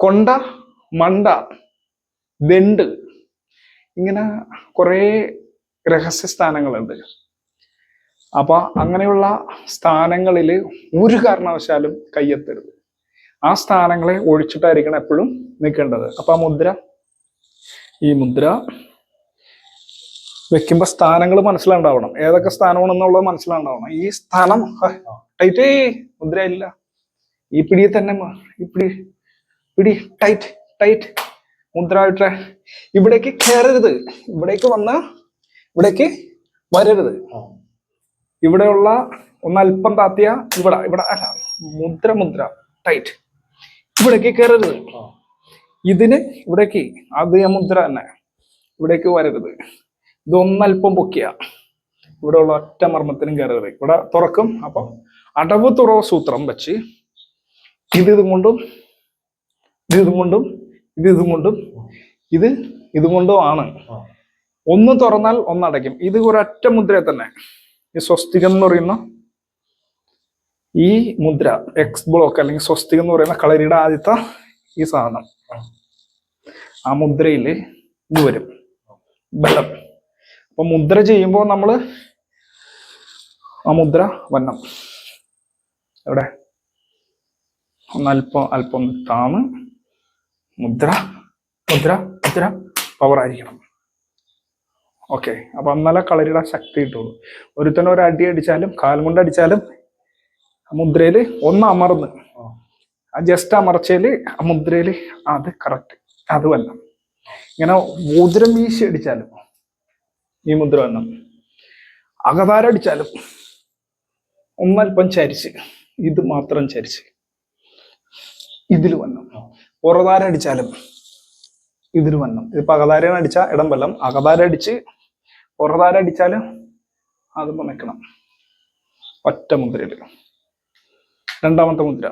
കൊണ്ട, മണ്ട, ദണ്ട്, ഇങ്ങനെ കുറെ രഹസ്യ സ്ഥാനങ്ങളുണ്ട്. അപ്പൊ അങ്ങനെയുള്ള സ്ഥാനങ്ങളിൽ ഒരു കാരണവശാലും കയ്യെത്തരുത്. ആ സ്ഥാനങ്ങളെ ഒഴിച്ചിട്ടായിരിക്കണം എപ്പോഴും നിൽക്കേണ്ടത്. അപ്പൊ ആ മുദ്ര, ഈ മുദ്ര വെക്കുമ്പോ സ്ഥാനങ്ങൾ മനസ്സിലുണ്ടാവണം. ഏതൊക്കെ സ്ഥാനമാണെന്നുള്ളത് മനസ്സിലുണ്ടാവണം. ഈ സ്ഥാനം ടൈറ്റ്, മുദ്ര ഇല്ല, ഈ പിടിയിൽ തന്നെ, ഈ പിടി ടൈറ്റ് ടൈറ്റ്, മുദ്ര ഇട്ടെ. ഇവിടേക്ക് കയറരുത്, ഇവിടേക്ക് വന്ന് ഇവിടേക്ക് വരരുത്. ഇവിടെയുള്ള ഒന്നല്പം താത്തിയ ഇവിടെ ഇവിടെ അല്ല, മുദ്ര മുദ്ര ടൈറ്റ്, ഇവിടേക്ക് കയറരുത്. ഇതിന് ഇവിടേക്ക് അത് മുദ്ര തന്നെ, ഇവിടേക്ക് വരരുത്. ഇതൊന്നല്പം പൊക്കിയ ഇവിടെയുള്ള ഒറ്റ മർമ്മത്തിനും കയറരുത്. ഇവിടെ തുറക്കും. അപ്പൊ അടവ് തുറവ് സൂത്രം വെച്ച് ഇതും കൊണ്ടും ഇതും കൊണ്ടും ഇതും കൊണ്ടും ഇതും കൊണ്ടും ആണ്. ഒന്ന് തുറന്നാൽ ഒന്നടയ്ക്കും. ഇത് ഒരൊറ്റ മുദ്രയെ തന്നെ. ഈ സ്വസ്തികം എന്ന് പറയുന്ന ഈ മുദ്ര, എക്സ് ബ്ലോക്ക് അല്ലെങ്കിൽ സ്വസ്തികം എന്ന് പറയുന്ന കളരിയുടെ ആദ്യത്തെ ഈ സാധനം, ആ മുദ്രയില് ഇത് വരും, ബലം. അപ്പൊ മുദ്ര ചെയ്യുമ്പോൾ നമ്മള് ആ മുദ്ര വന്നം എവിടെ അല്പം താന്ന് മുദ്ര മുദ്ര മുദ്ര പവർ ആയിരിക്കണം. ഓക്കെ. അപ്പൊ എന്നാലേ കളരിയുടെ ശക്തി കിട്ടുള്ളൂ. ഒരുത്തന്നെ ഒരു അടി അടിച്ചാലും കാലം കൊണ്ട് അടിച്ചാലും മുദ്രയില് ഒന്ന് അമർന്ന്, ആ ജസ്റ്റ് അമർച്ചയില് ആ മുദ്രയില് അത് കറക്റ്റ്, അത് വരണം. ഇങ്ങനെ മോതിരം വീശി അടിച്ചാലും ഈ മുദ്ര വരണം. അകതാരം അടിച്ചാലും ഒന്നല്പം ചരിച്ച്, ഇത് മാത്രം ചരിച്ച് ഇതിൽ വരണം. പുറതാരം അടിച്ചാലും ഇതിൽ വരണം. ഇതിപ്പോ അകതാരം അടിച്ച ഇടം വല്ലം, അകതാരം അടിച്ച് പുറതാരം അടിച്ചാലും അത് നിൽക്കണം ഒറ്റ മുദ്രയില്. രണ്ടാമത്തെ മുദ്ര